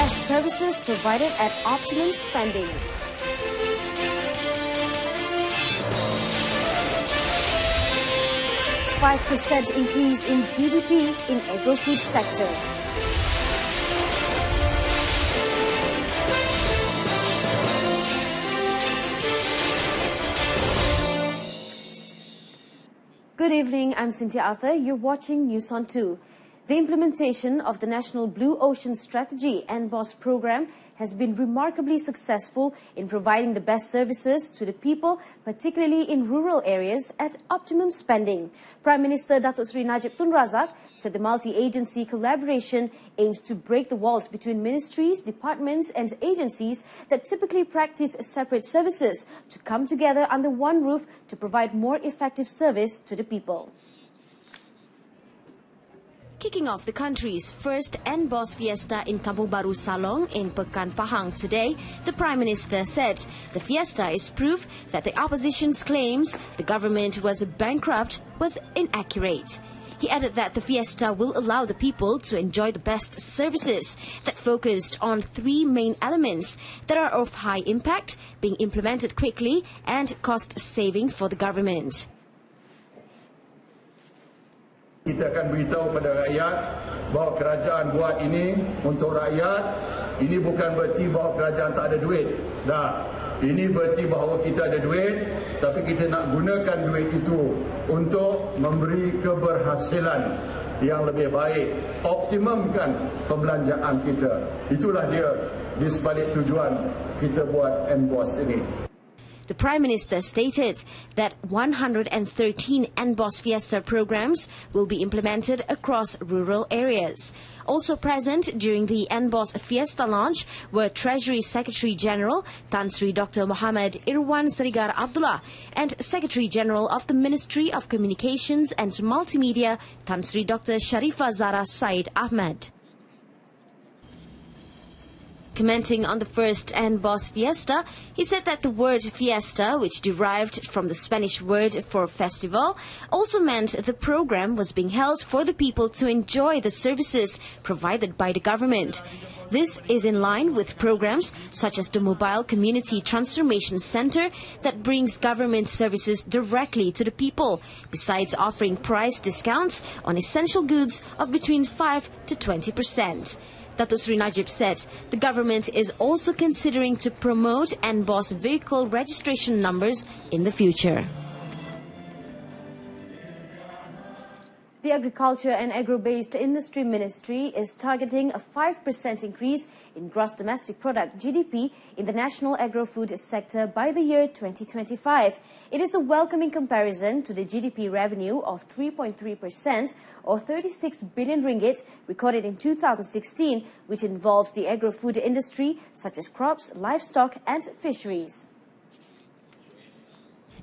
best services provided at optimum spending. %5 increase in GDP in agro-food sector. Good evening, I'm Cynthia Arthur. You're watching News on 2. The implementation of the National Blue Ocean Strategy NBOS program has been remarkably successful in providing the best services to the people, particularly in rural areas, at optimum spending. Prime Minister Datuk Seri Najib Tun Razak said the multi-agency collaboration aims to break the walls between ministries, departments and agencies that typically practice separate services to come together under one roof to provide more effective service to the people. Kicking off the country's first NBOS Fiesta in Kampung Baru Salong in Pekan Pahang today, the Prime Minister said the fiesta is proof that the opposition's claims the government was bankrupt was inaccurate. He added that the fiesta will allow the people to enjoy the best services that focused on three main elements that are of high impact, being implemented quickly and cost-saving for the government. Kita akan beritahu pada rakyat bahawa kerajaan buat ini untuk rakyat. Ini bukan berarti bahawa kerajaan tak ada duit. Nah, ini berarti bahawa kita ada duit, tapi kita nak gunakan duit itu untuk memberi keberhasilan yang lebih baik, optimumkan pembelanjaan kita. Itulah dia di sebalik tujuan kita buat NBOS ini. The Prime Minister stated that 113 NBOS Fiesta programs will be implemented across rural areas. Also present during the NBOS Fiesta launch were Treasury Secretary General Tan Sri Dr. Muhammad Irwan Serigar Abdullah and Secretary General of the Ministry of Communications and Multimedia Tan Sri Dr. Sharifah Zara Said Ahmad. Commenting on the first NBOS Fiesta, he said that the word fiesta, which derived from the Spanish word for festival, also meant the program was being held for the people to enjoy the services provided by the government. This is in line with programs such as the Mobile Community Transformation Center that brings government services directly to the people, besides offering price discounts on essential goods of between 5 to 20%. Datuk Seri Najib said the government is also considering to promote NBOS vehicle registration numbers in the future. The Agriculture and Agro-Based Industry Ministry is targeting a 5% increase in gross domestic product GDP in the national agro-food sector by the year 2025. It is a welcoming comparison to the GDP revenue of 3.3% or 36 billion ringgit recorded in 2016, which involves the agro-food industry such as crops, livestock and fisheries.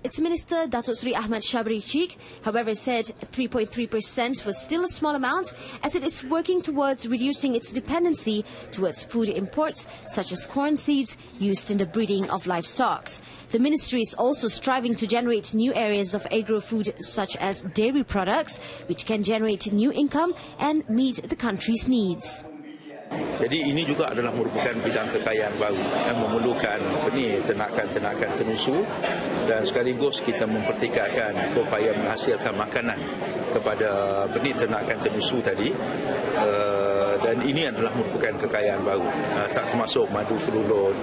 Its Minister, Datuk Seri Ahmad Shabri Cheek, however, said 3.3% was still a small amount as it is working towards reducing its dependency towards food imports such as corn seeds used in the breeding of livestock. The ministry is also striving to generate new areas of agro-food such as dairy products, which can generate new income and meet the country's needs. Jadi ini juga adalah merupakan bidang kekayaan baru yang memerlukan ternakan tenusu dan sekaligus kita mempertikaikan upaya menghasilkan makanan kepada benih ternakan tenusu tadi dan ini adalah merupakan kekayaan baru tak termasuk madu kelulut,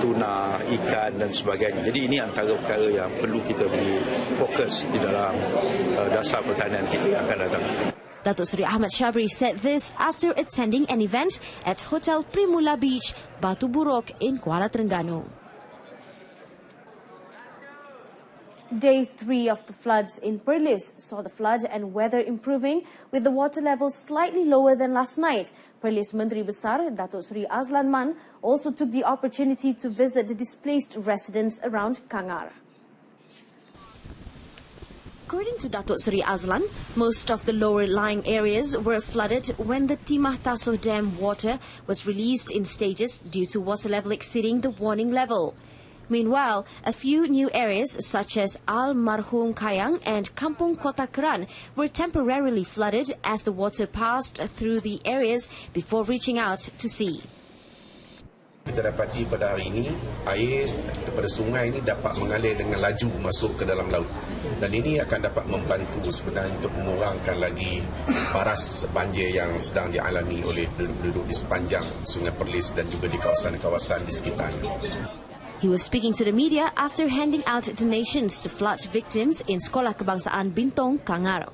tuna, ikan dan sebagainya. Jadi ini antara perkara yang perlu kita beri fokus di dalam dasar pertanian kita yang akan datang. Datuk Seri Ahmad Shabri said this after attending an event at Hotel Primula Beach, Batu Buruk in Kuala Terengganu. Day 3 of the floods in Perlis saw the flood and weather improving, with the water level slightly lower than last night. Perlis Menteri Besar Datuk Seri Azlan Man also took the opportunity to visit the displaced residents around Kangar. According to Datuk Seri Azlan, most of the lower-lying areas were flooded when the Timah Tasoh Dam water was released in stages due to water level exceeding the warning level. Meanwhile, a few new areas such as Al Marhum Kayang and Kampung Kota Keran were temporarily flooded as the water passed through the areas before reaching out to sea. Kita dapati pada hari ini air daripada sungai ini dapat mengalir dengan laju masuk ke dalam laut, dan ini akan dapat membantu sebenarnya untuk mengurangkan lagi paras banjir yang sedang dialami oleh penduduk di sepanjang Sungai Perlis dan juga di kawasan-kawasan di sekitarnya. He was speaking to the media after handing out donations to flood victims in Sekolah Kebangsaan Bintong, Kangar.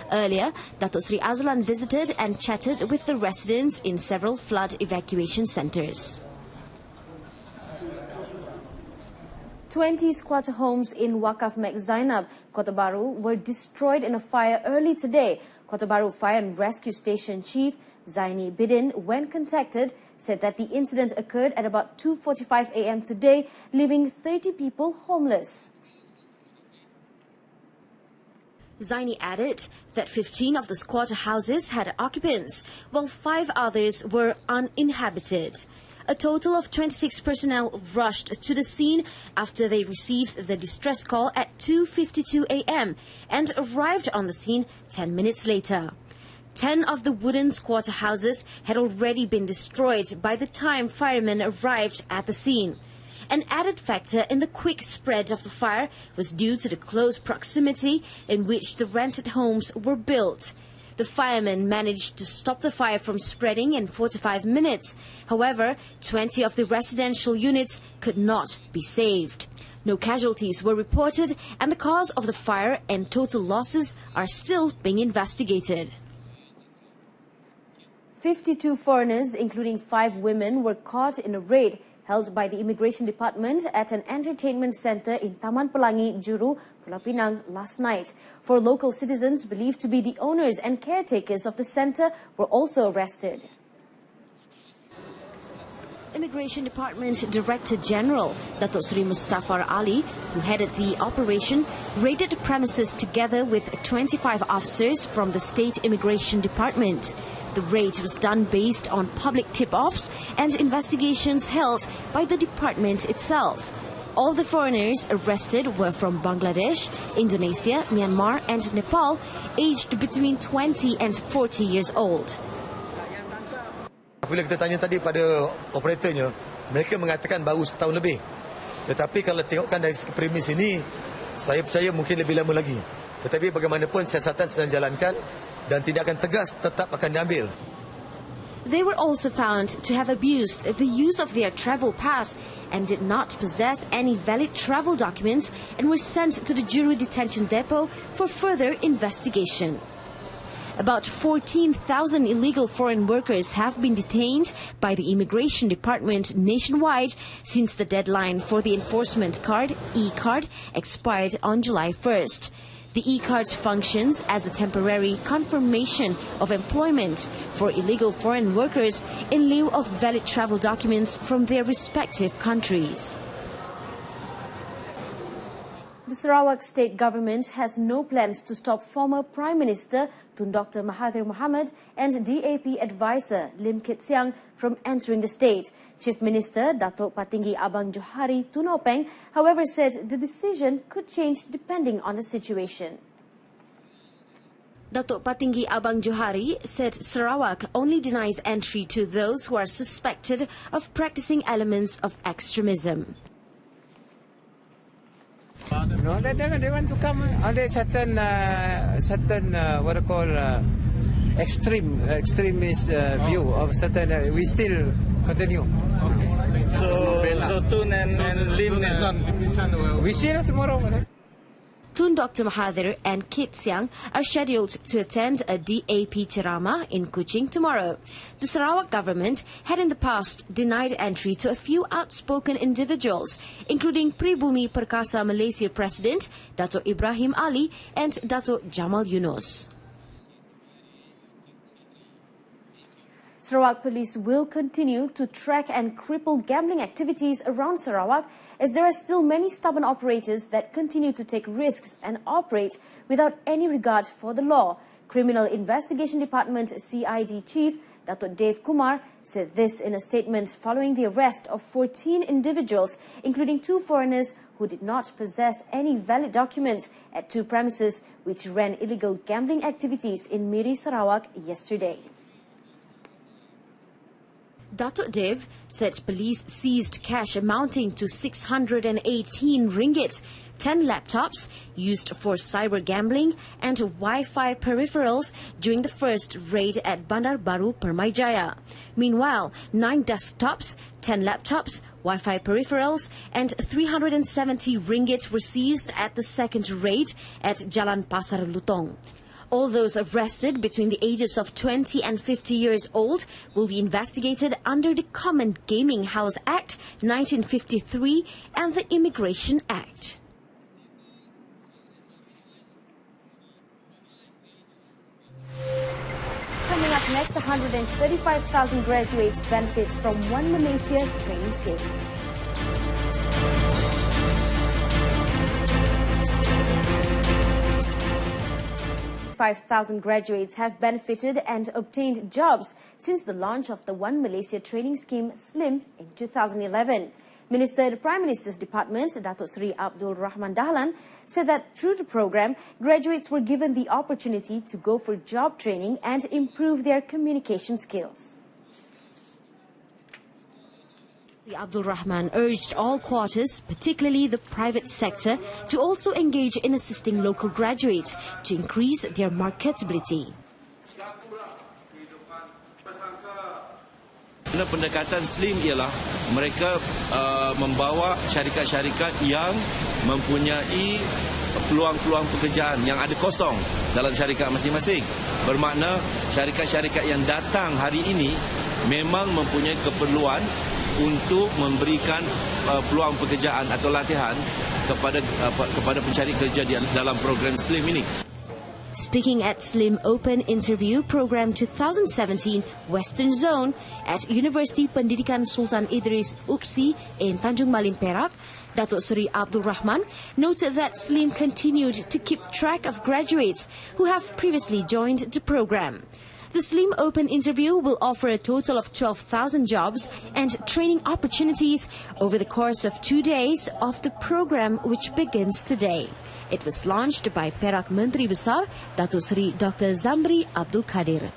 Earlier, Datuk Sri Azlan visited and chatted with the residents in several flood evacuation centres. 20 squatter homes in Wakaf Mek Zainab, Kota Baru, were destroyed in a fire early today. Kota Baru Fire and Rescue Station Chief Zaini Bidin, when contacted, said that the incident occurred at about 2:45 a.m. today, leaving 30 people homeless. Zaini added that 15 of the squatter houses had occupants, while 5 others were uninhabited. A total of 26 personnel rushed to the scene after they received the distress call at 2:52 a.m. and arrived on the scene 10 minutes later. 10 of the wooden squatter houses had already been destroyed by the time firemen arrived at the scene. An added factor in the quick spread of the fire was due to the close proximity in which the rented homes were built. The firemen managed to stop the fire from spreading in 45 minutes. However, 20 of the residential units could not be saved. No casualties were reported, and the cause of the fire and total losses are still being investigated. 52 foreigners, including 5 women, were caught in a raid held by the Immigration Department at an entertainment centre in Taman Pelangi, Juru, Pulau Pinang last night. 4 local citizens believed to be the owners and caretakers of the centre were also arrested. Immigration Department Director General Datuk Sri Mustafar Ali, who headed the operation, raided the premises together with 25 officers from the State Immigration Department. The raid was done based on public tip-offs and investigations held by the department itself. All the foreigners arrested were from Bangladesh, Indonesia, Myanmar and Nepal, aged between 20 and 40 years old. Apabila kita tanya tadi pada operatornya, mereka mengatakan baru setahun lebih. Tetapi kalau tengokkan dari premis ini, saya percaya mungkin lebih lama lagi. Tetapi bagaimanapun siasatan sedang dijalankan dan tindakan tegas tetap akan diambil. They were also found to have abused the use of their travel pass and did not possess any valid travel documents and were sent to the Juru Detention Depot for further investigation. About 14,000 illegal foreign workers have been detained by the Immigration Department nationwide since the deadline for the enforcement card, e-card, expired on July 1st. The e-card functions as a temporary confirmation of employment for illegal foreign workers in lieu of valid travel documents from their respective countries. The Sarawak state government has no plans to stop former Prime Minister Tun Dr. Mahathir Mohamad and DAP advisor Lim Kit Siang from entering the state. Chief Minister Datuk Patinggi Abang Johari Tun Openg, however, said the decision could change depending on the situation. Datuk Patinggi Abang Johari said Sarawak only denies entry to those who are suspected of practicing elements of extremism. No, they want to come under certain what I call extremist view of certain. We still continue. So Tun and Lim is not. We see that tomorrow. Tun Dr. Mahathir and Kit Siang are scheduled to attend a DAP ceramah in Kuching tomorrow. The Sarawak government had in the past denied entry to a few outspoken individuals, including Pribumi Perkasa Malaysia President Datuk Ibrahim Ali and Datuk Jamal Yunus. Sarawak Police will continue to track and cripple gambling activities around Sarawak, as there are still many stubborn operators that continue to take risks and operate without any regard for the law. Criminal Investigation Department CID Chief Datuk Dave Kumar said this in a statement following the arrest of 14 individuals, including 2 foreigners who did not possess any valid documents at 2 premises which ran illegal gambling activities in Miri, Sarawak yesterday. Datuk Dev said police seized cash amounting to 618 ringgit, 10 laptops used for cyber gambling and Wi-Fi peripherals during the first raid at Bandar Baru, Permai. Meanwhile, 9 desktops, 10 laptops, Wi-Fi peripherals and 370 ringgit were seized at the second raid at Jalan Pasar Lutong. All those arrested between the ages of 20 and 50 years old will be investigated under the Common Gaming House Act 1953 and the Immigration Act. Coming up next, 135,000 graduates benefit from One Malaysia training scheme. 5,000 graduates have benefited and obtained jobs since the launch of the One Malaysia training scheme SLIM in 2011. Minister in the Prime Minister's Department, Datuk Seri Abdul Rahman Dahlan, said that through the program, graduates were given the opportunity to go for job training and improve their communication skills. Abdul Rahman urged all quarters, particularly the private sector, to also engage in assisting local graduates to increase their marketability. Pendekatan SLIM ialah mereka membawa syarikat-syarikat yang mempunyai peluang-peluang pekerjaan yang ada kosong dalam syarikat masing-masing. Bermakna syarikat-syarikat yang datang hari ini memang mempunyai keperluan untuk memberikan peluang pekerjaan atau latihan kepada pencari kerja dalam program SLIM ini. Speaking at SLIM Open Interview Program 2017 Western Zone at Universiti Pendidikan Sultan Idris UPSI in Tanjung Malim, Perak, Datuk Seri Abdul Rahman noted that SLIM continued to keep track of graduates who have previously joined the program. The SLIM Open Interview will offer a total of 12,000 jobs and training opportunities over the course of 2 days of the program, which begins today. It was launched by Perak Menteri Besar, Datuk Seri Dr. Zamri Abdul Kadir.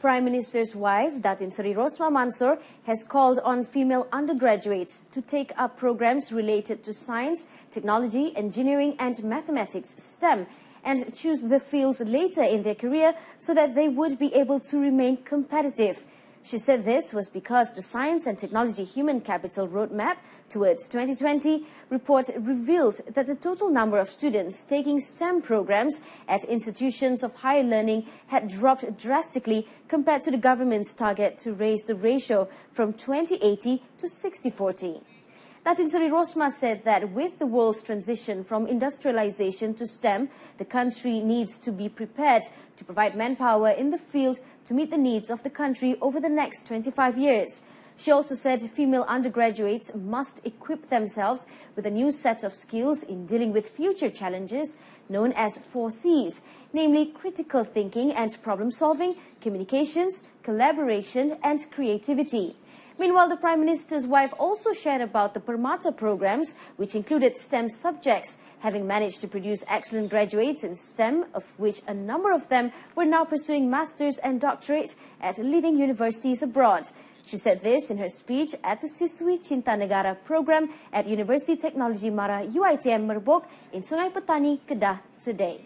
Prime Minister's wife, Datin Seri Rosma Mansor, has called on female undergraduates to take up programs related to science, technology, engineering and mathematics, STEM, and choose the fields later in their career so that they would be able to remain competitive. She said this was because the Science and Technology Human Capital Roadmap towards 2020 report revealed that the total number of students taking STEM programs at institutions of higher learning had dropped drastically compared to the government's target to raise the ratio from 2080 to 60-40. Datin Seri Rosma said that with the world's transition from industrialization to STEM, the country needs to be prepared to provide manpower in the field to meet the needs of the country over the next 25 years. She also said female undergraduates must equip themselves with a new set of skills in dealing with future challenges known as 4 Cs, namely critical thinking and problem solving, communications, collaboration and creativity. Meanwhile, the Prime Minister's wife also shared about the Permata programs, which included STEM subjects, having managed to produce excellent graduates in STEM, of which a number of them were now pursuing masters and doctorate at leading universities abroad. She said this in her speech at the Siswi Cinta Negara program at University Technology Mara UiTM Merbok in Sungai Petani, Kedah today.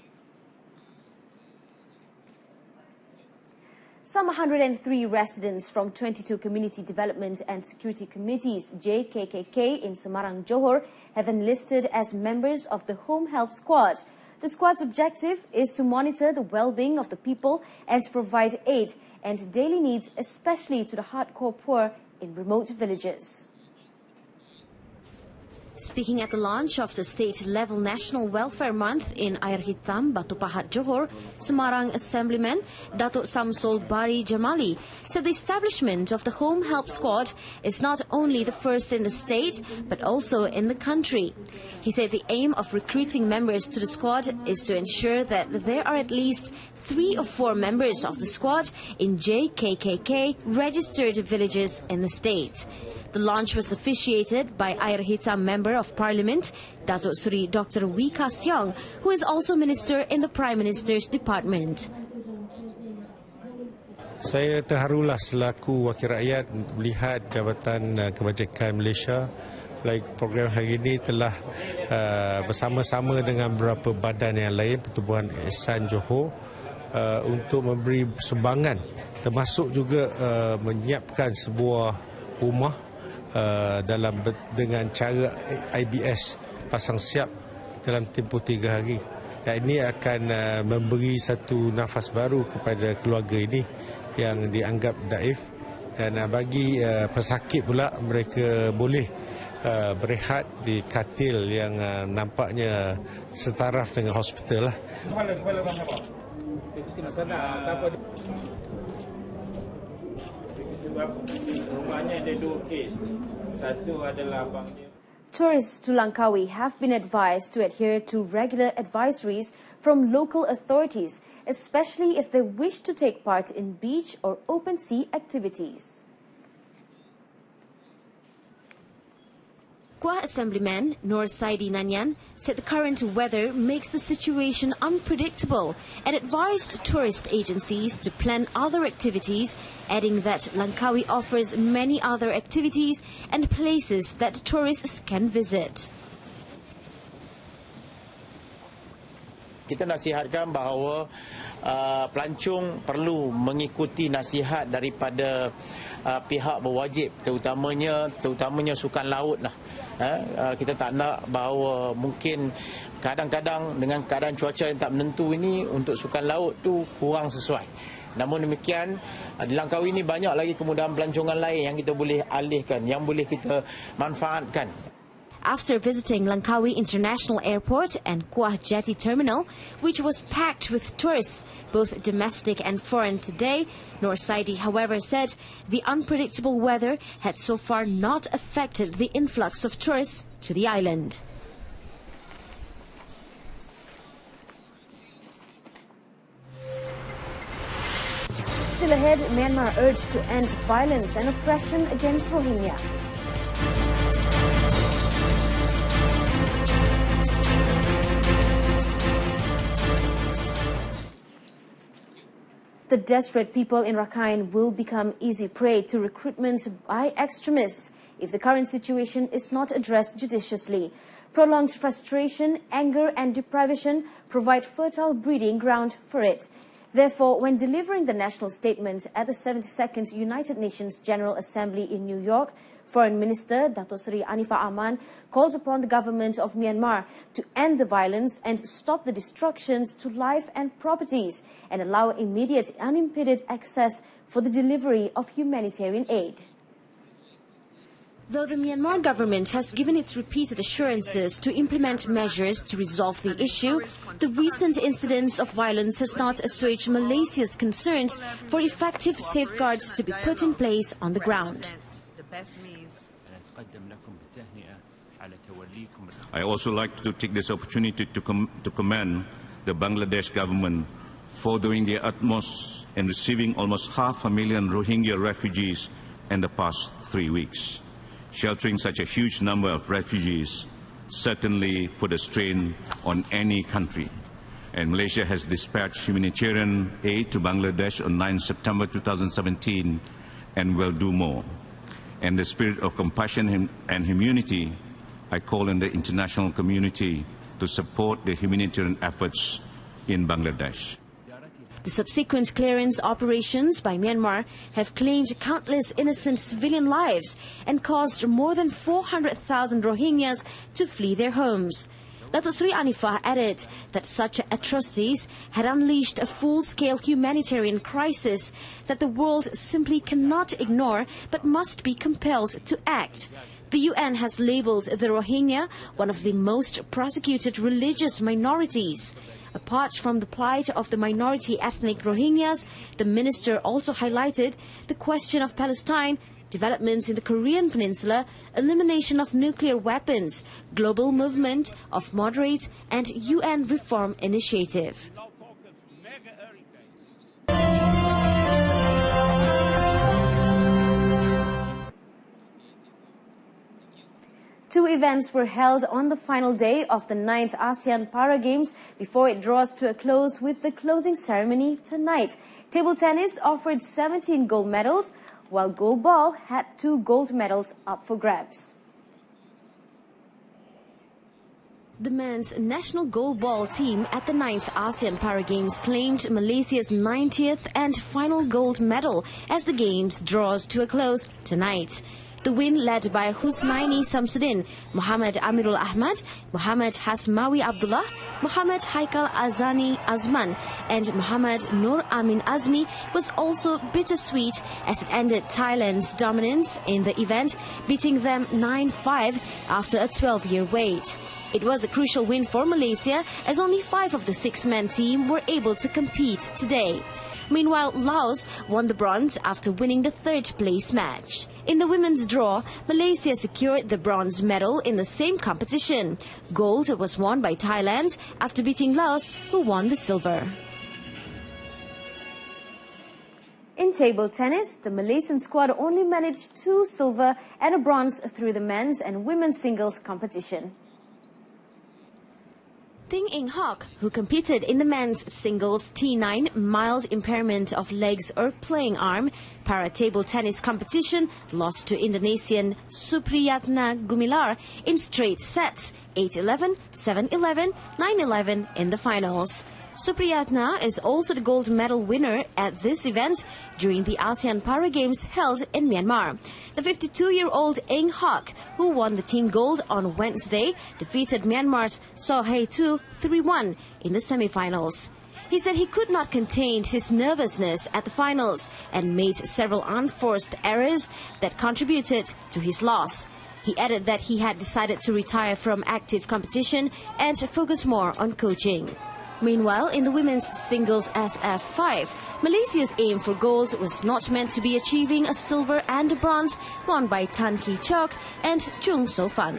Some 103 residents from 22 Community Development and Security Committees JKKK in Semarang, Johor have enlisted as members of the Home Help Squad. The squad's objective is to monitor the well-being of the people and to provide aid and daily needs, especially to the hardcore poor in remote villages. Speaking at the launch of the state-level National Welfare Month in Air Hitam, Batu Pahat, Johor, Semarang Assemblyman Datuk Samsul Bari Jamali said the establishment of the Home Help Squad is not only the first in the state, but also in the country. He said the aim of recruiting members to the squad is to ensure that there are at least 3 or 4 members of the squad in JKKK registered villages in the state. The launch was officiated by Air Hitam Member of Parliament, Datuk Seri Dr. Wee Ka Siong, who is also Minister in the Prime Minister's Department. Saya terharulah selaku wakil rakyat melihat Jabatan Kebajikan Malaysia melalui program hari ini telah bersama-sama dengan beberapa badan yang lain, Pertubuhan Ihsan Johor, untuk memberi sumbangan, termasuk juga menyiapkan sebuah rumah dengan cara IBS pasang siap dalam tempoh 3 hari. Dan ini akan memberi satu nafas baru kepada keluarga ini yang dianggap daif, dan bagi pesakit pula mereka boleh berehat di katil yang nampaknya setaraf dengan hospital lah. Rupanya ada 2 kes. Satu adalah abang dia. Tourists to Langkawi have been advised to adhere to regular advisories from local authorities, especially if they wish to take part in beach or open sea activities. Kuah Assemblyman Nur Saidi Nanyang said the current weather makes the situation unpredictable and advised tourist agencies to plan other activities, adding that Langkawi offers many other activities and places that tourists can visit. Kita nasihatkan bahawa pelancong perlu mengikuti nasihat daripada pihak berwajib, terutamanya sukan laut lah. Kita tak nak bahawa mungkin kadang-kadang dengan keadaan cuaca yang tak menentu ini untuk sukan laut tu kurang sesuai. Namun demikian, di Langkawi ini banyak lagi kemudahan pelancongan lain yang kita boleh alihkan, yang boleh kita manfaatkan. After visiting Langkawi International Airport and Kuah Jetty Terminal, which was packed with tourists, both domestic and foreign today, Nur Saidi, however, said the unpredictable weather had so far not affected the influx of tourists to the island. Still ahead, Myanmar urged to end violence and oppression against Rohingya. The desperate people in Rakhine will become easy prey to recruitment by extremists if the current situation is not addressed judiciously. Prolonged frustration, anger and deprivation provide fertile breeding ground for it. Therefore, when delivering the national statement at the 72nd United Nations General Assembly in New York, Foreign Minister Datuk Seri Anifah Aman called upon the government of Myanmar to end the violence and stop the destructions to life and properties and allow immediate unimpeded access for the delivery of humanitarian aid. Though the Myanmar government has given its repeated assurances to implement measures to resolve the issue, the recent incidents of violence has not assuaged Malaysia's concerns for effective safeguards to be put in place on the ground. I also like to take this opportunity to commend the Bangladesh government for doing their utmost in receiving almost 500,000 Rohingya refugees in the past 3 weeks. Sheltering such a huge number of refugees certainly put a strain on any country. And Malaysia has dispatched humanitarian aid to Bangladesh on 9 September 2017 and will do more. In the spirit of compassion and humanity, I call on the international community to support the humanitarian efforts in Bangladesh. The subsequent clearance operations by Myanmar have claimed countless innocent civilian lives and caused more than 400,000 Rohingyas to flee their homes. Datuk Seri Anifah added that such atrocities had unleashed a full-scale humanitarian crisis that the world simply cannot ignore but must be compelled to act. The UN has labelled the Rohingya one of the most persecuted religious minorities. Apart from the plight of the minority ethnic Rohingyas, the minister also highlighted the question of Palestine, developments in the Korean Peninsula, elimination of nuclear weapons, global movement of moderate and UN reform initiative. Two events were held on the final day of the 9th ASEAN Para Games before it draws to a close with the closing ceremony tonight. Table tennis offered 17 gold medals, while goalball had 2 gold medals up for grabs. The men's national goalball team at the 9th ASEAN Para Games claimed Malaysia's 90th and final gold medal as the Games draws to a close tonight. The win led by Husnaini Samsudin, Muhammad Amirul Ahmad, Muhammad Hasmawi Abdullah, Muhammad Haikal Azani Azman and Muhammad Nur Amin Azmi was also bittersweet as it ended Thailand's dominance in the event, beating them 9-5 after a 12-year wait. It was a crucial win for Malaysia as only 5 of the 6-man team were able to compete today. Meanwhile, Laos won the bronze after winning the 3rd place match. In the women's draw, Malaysia secured the bronze medal in the same competition. Gold was won by Thailand after beating Laos, who won the silver. In table tennis, the Malaysian squad only managed 2 silver and a bronze through the men's and women's singles competition. Ting Eng Hock, who competed in the men's singles T9 mild impairment of legs or playing arm para table tennis competition, lost to Indonesian Supriyatna Gumilar in straight sets 8-11, 7-11, 9-11 in the finals. Supriyatna is also the gold medal winner at this event during the ASEAN Para Games held in Myanmar. The 52-year-old Eng Hock, who won the team gold on Wednesday, defeated Myanmar's So Hae-tu 3-1 in the semi-finals. He said he could not contain his nervousness at the finals and made several unforced errors that contributed to his loss. He added that he had decided to retire from active competition and focus more on coaching. Meanwhile, in the women's singles SF5, Malaysia's aim for gold was not meant to be achieving a silver and a bronze won by Tan Ki Chok and Chung So Fan.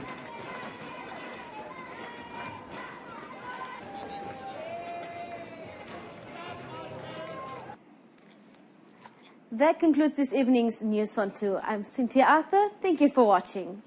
That concludes this evening's News on 2. I'm Cynthia Arthur. Thank you for watching.